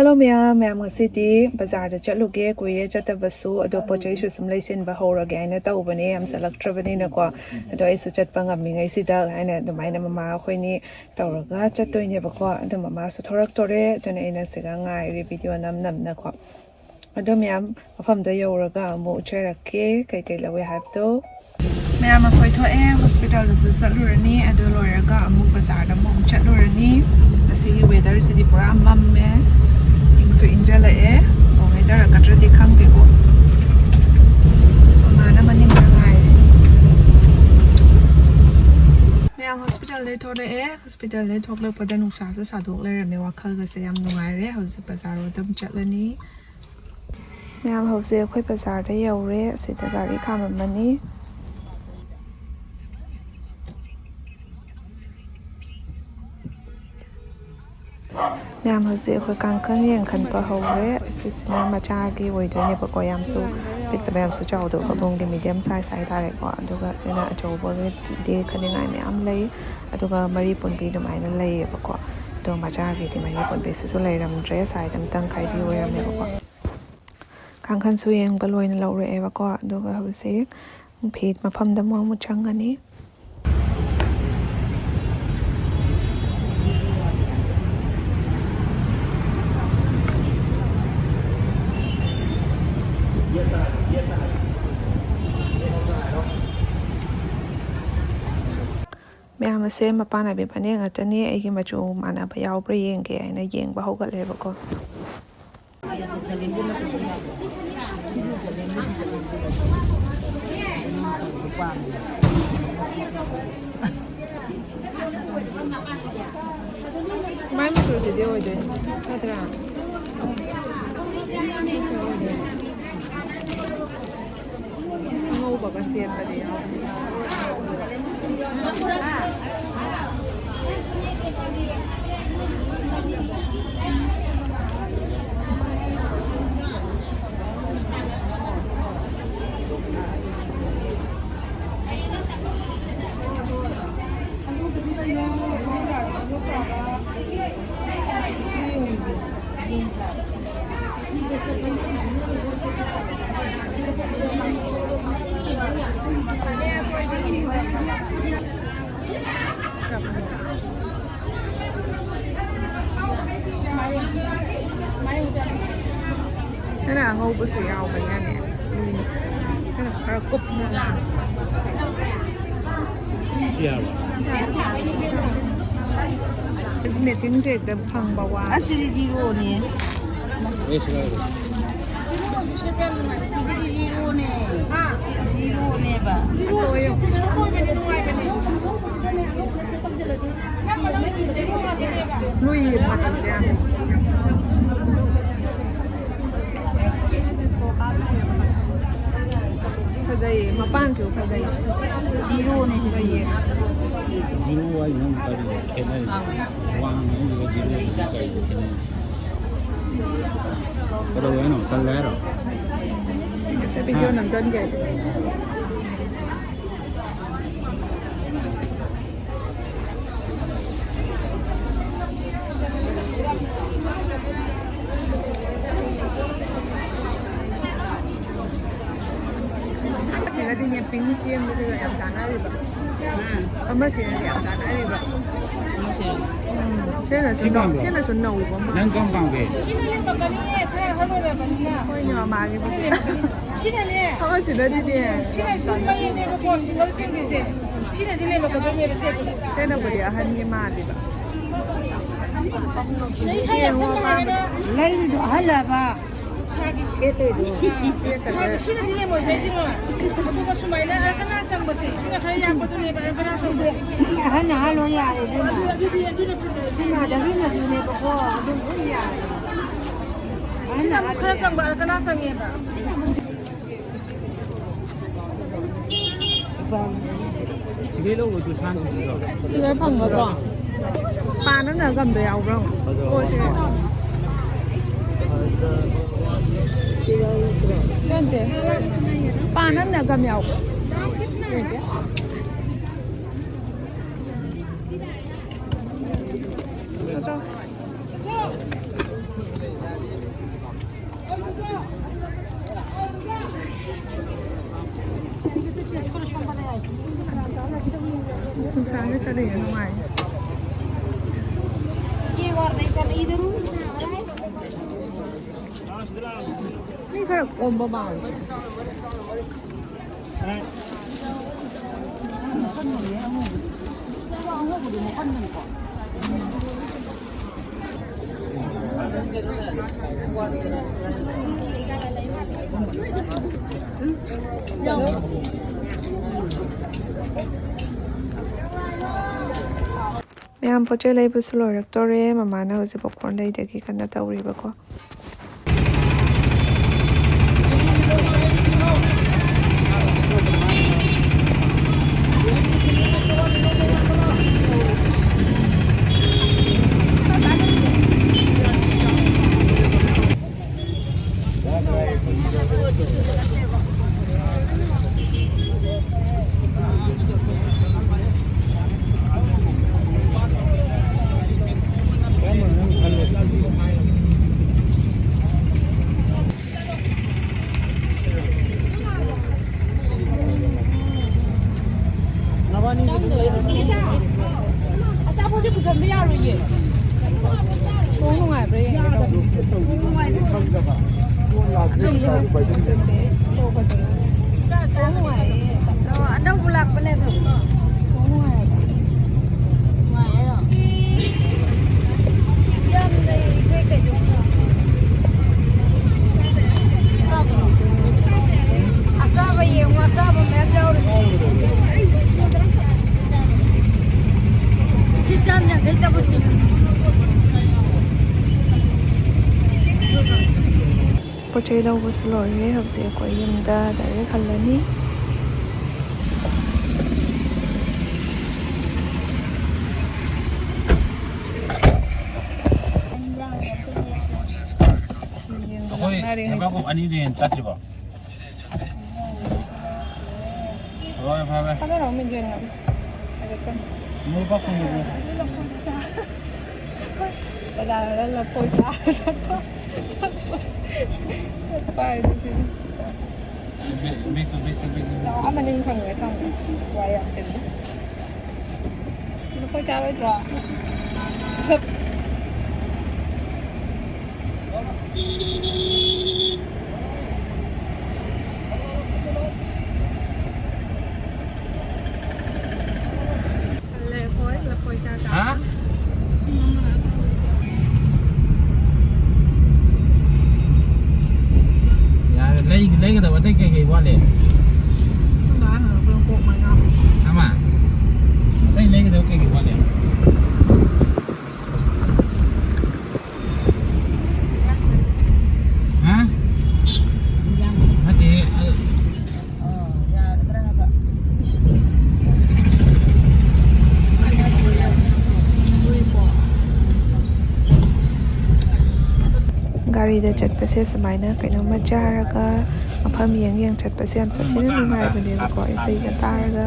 Hello ma'am city bazaar da chaloge kuye chata basu ado pochai su sum laisin ba houre ga ina ta ubane am selektrabani na ko ado isu chatpa ngam ngai sida aina do maina mama khoini tawraga chatoi ne ba ko ado mama su thorak tore to ne ina siga ngai video nam na ko ado ma'am afam da yoraga mu cherake kai lawe habto ma'am khoi tho hospital da su salurani ado loraga amu bazaar da mu chatlurani asi weather city pura mamme so injala weather katra dikhang de ko mana maning ngai ma'am hospital le thore hospital le thok le pada nungsa sa sadok le me wakhal ga se yam nungai re house bazar dam chatlani ma'am house khoi bazar da yaure sida gari khamamani ma'am house khoi kangkang yang khan pa houre sisna macha gi woi de ne ba ko yam su big the ma'am su chaw do ba bong ge medium size ai ta re ko aduga sena acho ba ge de khaningai ma'am lei aduga mari pon bi do mai na lei ba ko do macha gi ti mari pon bi su lei ram dress ai dam tang khai bi woi ram ne ba ko kangkhan su yang ba loi na lo re ba ko aduga house phit ma pham da mo mu chang ani ma'am se mapana be pane nga tani ai gi machu mana ba yaw pre yeng ge ai na yeng ba hoga le ba ko mai ma chu de oi de satra ngau ba ka se pa de yaw thế là ngô bữa sủi ảo vậy nè thế là khá là cục nha nè chính sẽ được phăng bao qua à xí gì luôn nè zero nè bà lui matamse khazai mapan chu khazai zero nè khazai zero ai không có gì cái này quang những cái zero thì cái này cái đầu nó tan lẻ rồi sẽ video nằm chân kìa cái gì nhỉ pin chiêm cái gì làm chán ai vậy mà gì làm chán ai vậy thế là xuân nấu của mình nâng công bằng về thôi nhỏ mà cái gì không có gì nữa đi đi thế là bữa ăn cái mà đi vậy lấy đồ hay là bà hana halo ya le na sina da ni na ne ba ko dun ya sina khara sang ba kana sang ye ba cái lâu rồi tôi sang rồi cái phẳng rồi bỏ pa nó là gầm được áo không ôi lên thế pa nó là gầm áo Sorry, ano nga eh. May harap o babaan. ꯃꯌꯥꯝ ꯄꯣꯠ ꯆꯩ ꯂꯩꯕꯁꯨ ꯂꯣꯏꯔꯛꯇꯣꯔꯦ ꯃꯃꯥꯅ ꯍꯧꯖꯤꯛ popcorn ꯂꯩꯗꯒꯤ ꯀꯟꯅ ꯇꯧꯔꯤꯕꯀꯣ ꯄꯣꯠ ꯆꯩ ꯂꯧꯕꯁꯨ ꯂꯣꯏꯔꯦ ꯍꯧꯖꯤꯛ ꯑꯩꯈꯣꯏ ꯌꯨꯝꯗ ꯗꯥꯏꯔꯦꯛ ꯍꯜꯂꯅꯤ ꯑꯩꯈꯣꯏ ꯂꯩꯕꯥꯛꯀꯨꯞ ꯑꯅꯤꯗꯤ ꯍꯦꯟꯅ ꯆꯠꯇ꯭ꯔꯤꯕꯣ ꯍꯣꯏ ꯐꯔꯦ ꯂꯩꯕꯥꯛ ꯐꯪꯉꯤꯕꯣ ꯕꯖꯥꯔꯗ ꯂꯐꯣꯏ ꯆꯥꯔ ꯆꯠꯄ ꯍꯥꯏꯗꯨꯁꯨ ꯑꯃꯅꯤ ꯐꯪꯉꯦ ꯊꯝꯃꯦ ꯋꯥꯏ ꯌꯥꯝ ꯆꯤꯜꯂꯦ ꯂꯐꯣꯏ ꯆꯥꯔꯣꯏꯗ꯭ꯔꯣ lafoi cha cha lấy cái đầu thấy cây quá liền sao mà thấy lấy cái đầu cây quá liền hả hả chị ꯒꯥꯔꯤꯗ ꯆꯠꯄꯁꯦ ꯁꯨꯃꯥꯏꯅ ꯀꯩꯅꯣꯝꯃ ꯆꯥꯔꯒ ꯃꯐꯝ ꯌꯦꯡ ꯆꯠꯄꯁꯦ ꯌꯥꯝ ꯁꯥꯊꯤꯅ ꯅꯨꯡꯉꯥꯏꯕꯅꯦꯕꯀꯣ ꯏꯁꯩꯒ ꯇꯥꯔꯒ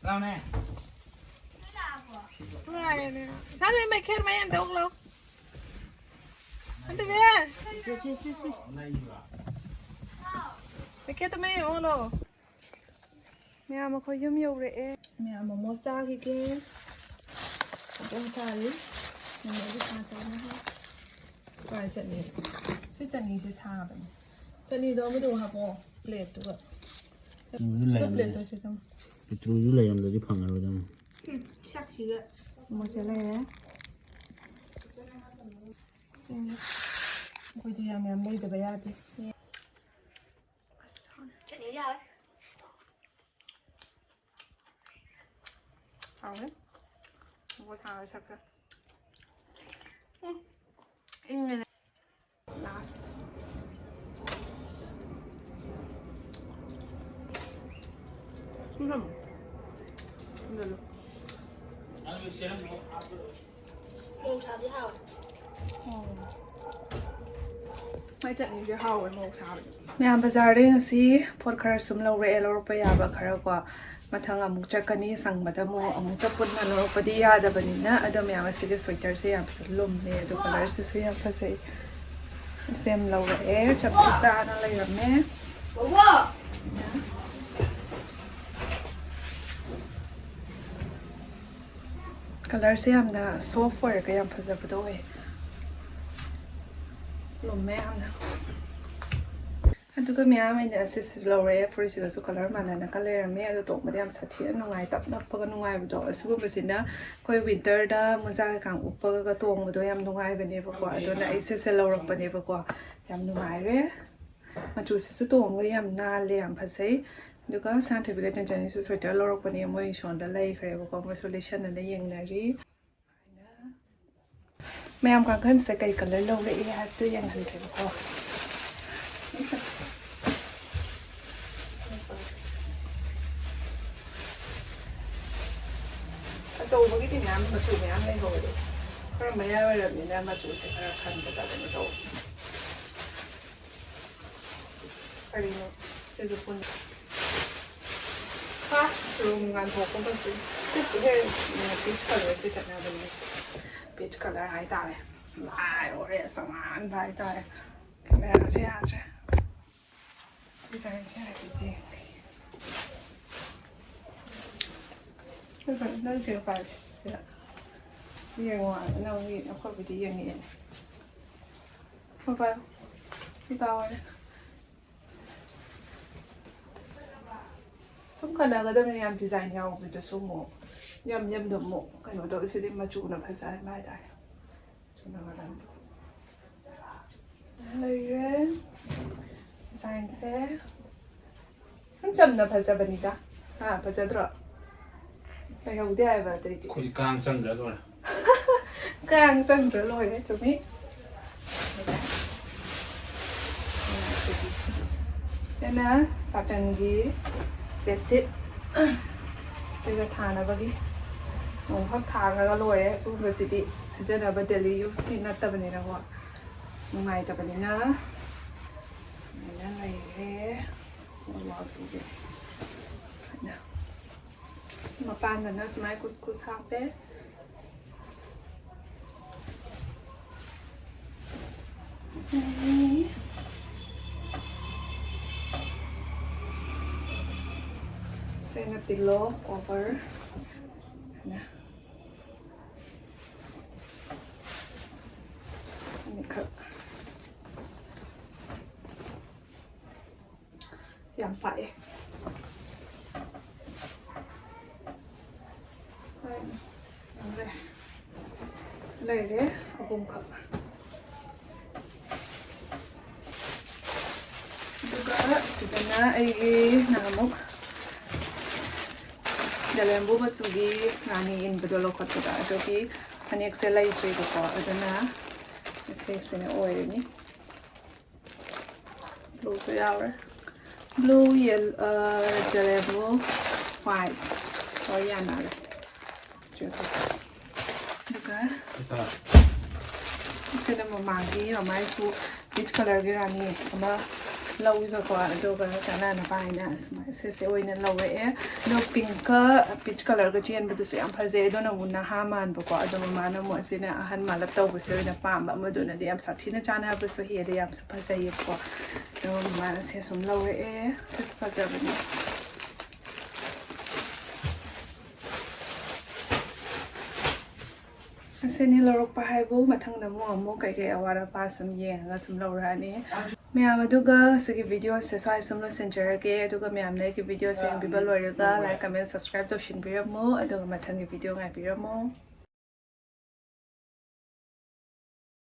Lao nè. Này nè. Sao thì mày khen mày em được không? Anh tự về. Mày khen tụi mày không đâu. Mẹ mà khơi yum yêu rễ. Mẹ mà mua xa cái kia. Không xa đi. Mẹ đi xa xa nữa. Rồi trận này. Trận này sẽ xa vậy. Trận này đâu mới đủ hả bố? Plate tụi ạ. Tụi plate tôi sẽ không. Itu juga yang dari pangal orang. Chắc chỉ vậy. Một sẽ này. Cô thì em đây từ bây giờ đi. Chuyệnนี้rồi. Thảo đấy. Không có thảo chắc cả. In này. Last. Không được. Không được. Mùng chào với Hào. Mai trận này cái hào với màu sao. Mẹ bazaar đây là gì? Pot khara sum lâu rẻ lâu bây giờ bà khara qua. Mà thằng ông chắc cái này sang mà thằng ông tập quân là lâu bây giờ đã bận nè. Ở đó mẹ mà xí cái sweater sẽ làm sự lùm nè. Đồ color sẽ làm phải sẽ xem lâu rẻ chậm xíu xa nó lấy làm nè. Bố bố. Color sẽ làm là software cái làm phải giờ bắt đầu ấy. Lùm mẹ làm nào. Aduga maya mai na sis lore for is so color mana na color me ado tok madam sathi no ngai tap na pa no ngai do su ko sina koi winter da muza kang uppa ga tong do yam no ngai bane ba ko ado na sis lore bane ba ko yam no ngai re ma chu su tong ga yam na le yam phasai duga san the bi ga jan su sweater lore bane mo shon da lai khre ba ko solution na yeng na ri mayam kang khan se kai color lo le ya tu yang han the ba ko dầu với cái mắm mà chủ mắm lên rồi đấy, còn mấy ai là miền Nam mà chủ sẽ là khăn cho ta để nó dầu, phải đi nó chơi được con, ha, rồi ngàn hộp cũng có gì, cái peach color chơi chặt nào bên này, peach color hai tay, lại rồi xong ăn hai tay, cái này nó chơi ăn chơi, bây giờ chơi cái gì? Nó sẽ phải ngoài nó nghĩ nó không bị gì nghĩ không phải đi vào đấy xong cả đời cái làm design nhau vì tôi số một nhầm được một cái nội đội sẽ đi mà chủ là phải giải mai đây chủ là làm đây đấy design sẽ không chậm là phải giải bên ta à phải giải được phải không đi ai vào đây thì Koi kang chân rồi rồi. càng chân rồi lôi đấy chú mỹ đây nè satin gì bedsheet sẽ cái thà nào vậy ông hấp thà cái lôi đấy xuống rồi thì sẽ là bây daily use cái nát tập này nào ngày tập này nè này thế wow gì mà pan là nó smile couscous hape sẽ là pillow cover nè yang phải lấy đấy ở vùng khập juga sebenarnya ini namuk dalam buku sugi ngani betul lokot kita jadi hanya Excel itu itu adana Excel ini oil ini blue flower blue yellow dalam white oh ya nada juga cái này mà màng cái ở máy su peach color cái này mà ꯂꯧꯏꯕꯀꯣ ꯑꯗꯨꯒ ꯀꯅꯥꯅ ꯄꯥꯏꯅ ꯁꯨꯃꯥꯏꯅ ꯁꯤꯁꯦ ꯑꯣꯏꯅ ꯂꯧꯔꯛꯑꯦ ꯑꯗꯣ ꯄꯤꯡꯀ pitch ꯀꯂꯔꯒ ꯆꯦꯟꯕꯗꯨꯁꯨ ꯌꯥꯝ ꯐꯖꯩ ꯑꯗꯨꯅ ꯑꯃꯨꯛ ꯅꯍꯥ ꯃꯥꯟꯕꯀꯣ ꯑꯗꯣ ꯃꯃꯥꯅ ꯑꯃꯨꯛ ꯑꯁꯤꯅ ꯑꯍꯟ ꯃꯥꯜꯂꯞ ꯇꯧꯕꯁꯦ ꯑꯣꯏꯅ ꯄꯥꯝꯕ ꯑꯃꯗꯨꯅꯗꯤ ꯌꯥꯝ ꯁꯥꯊꯤꯅ ꯆꯥꯟꯅꯕꯁꯨ ꯍꯦꯜꯂꯦ ꯌꯥꯝꯁꯨ ꯐꯖꯩꯌꯦꯕꯀꯣ ꯑꯗꯣ ꯃꯃꯥꯅ ꯁꯦ ꯁꯨꯝ ꯂꯧꯔꯛꯑꯦ ꯁꯤꯁꯨ ꯐꯖꯕꯅꯦ ꯑꯁꯤꯅꯤ ꯂꯧꯔꯛꯄ ꯍꯥꯏꯕꯨ ꯃꯊꯪꯗ ꯑꯃꯨꯛ ꯀꯩꯀꯩ ꯑꯋꯥꯠ ꯑꯄꯥ ꯁꯨꯝ ꯌꯦꯡꯉꯒ ꯁꯨꯝ ꯂꯧꯔꯛꯑꯅꯤ ꯃꯌꯥꯝ ꯑꯗꯨꯒ ꯁꯤꯒꯤ ꯚꯤꯗꯤꯑꯣꯁꯦ ꯁ꯭ꯋꯥꯏ ꯁꯨꯝ ꯂꯣꯏꯁꯤꯟꯖꯔꯒꯦ ꯑꯗꯨꯒ ꯃꯌꯥꯝꯅ ꯑꯩꯒꯤ ꯚꯤꯗꯤꯑꯣꯁꯦ ꯌꯦꯡꯕꯤꯕ ꯂꯣꯏꯔꯒ ꯂꯥꯏꯛ ꯀꯃꯦꯟ ꯁꯕꯁꯀ꯭ꯔꯥꯏꯕ ꯇꯧꯁꯤꯟꯕꯤꯔꯝꯃꯨ ꯑꯗꯨꯒ ꯃꯊꯪꯒꯤ ꯚꯤꯗꯤꯑꯣ ꯉꯥꯏꯕꯤꯔꯝꯃꯨ